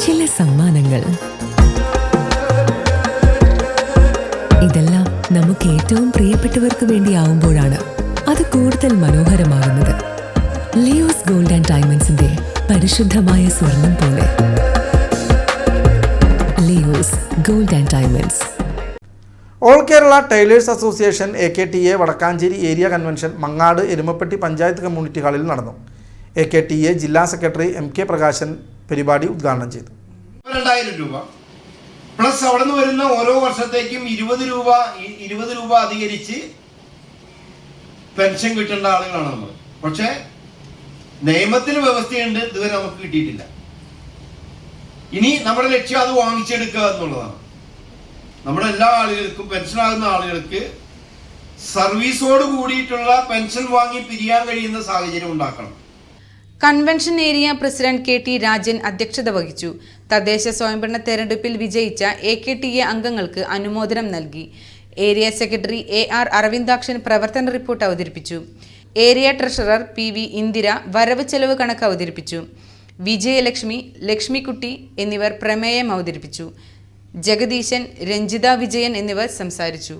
ചില സമ്മാനങ്ങൾ. ഇതെല്ലാം നമുക്ക് ഏറ്റവും പ്രിയപ്പെട്ടവർക്ക് വേണ്ടിയാവുമ്പോഴാണ് അത് കൂടുതൽ മനോഹരമാകുന്നത്. ലിയോസ് ഗോൾഡ് ആൻഡ് ഡയമണ്ട്സിന്റെ പരിശുദ്ധമായ സ്വർണം പോലെ. Leo's gold and diamonds. All Kerala tailors association AKTA Vadakkanchery area convention Mangad Erumapetty panchayat community ഹാളിൽ നടന്നു. AKTA ജില്ലാ സെക്രട്ടറി MK പ്രകാശൻ പരിപാടി ഉദ്ഘാടനം ചെയ്തു. 2000 രൂപ പ്ലസ് അവിടെ നിന്ന് വരുന്ന ഓരോ വർഷത്തേക്കും 20 രൂപ അധികരിച്ച് പെൻഷൻ കിട്ടേണ്ട ആളുകളാണ് നമ്മൾ. പക്ഷേ നിയമത്തിൽ വ്യവസ്ഥയുണ്ട്, ഇതുവരെ നമുക്ക് കിട്ടിയിട്ടില്ല. ഇനി നമ്മുടെ ലക്ഷ്യം അത് വാങ്ങിച്ചെടുക്കുക എന്നുള്ളതാണ്. നമ്മുടെ എല്ലാ ആളുകൾക്കും പെൻഷനാകുന്ന ആളുകൾക്ക് സർവീസോട് കൂടിയിട്ടുള്ള പെൻഷൻ വാങ്ങി പിരിയാൻ കഴിയുന്ന സാഹചര്യം ഉണ്ടാക്കണം. Convention area president KT Rajan അധ്യക്ഷത വഹിച്ചു. തദ്ദേശ സ്വയംഭരണ തെരഞ്ഞെടുപ്പിൽ വിജയിച്ച AKTA അംഗങ്ങൾക്ക് അനുമോദനം നൽകി. ഏരിയ സെക്രട്ടറി AR അരവിന്ദാക്ഷൻ പ്രവർത്തന റിപ്പോർട്ട് അവതരിപ്പിച്ചു. ഏരിയ ട്രഷറർ PV ഇന്ദിര വരവ് ചെലവ് കണക്ക് അവതരിപ്പിച്ചു. വിജയലക്ഷ്മി, ലക്ഷ്മിക്കുട്ടി എന്നിവർ പ്രമേയം അവതരിപ്പിച്ചു. ജഗദീശൻ, രഞ്ജിത വിജയൻ എന്നിവർ സംസാരിച്ചു.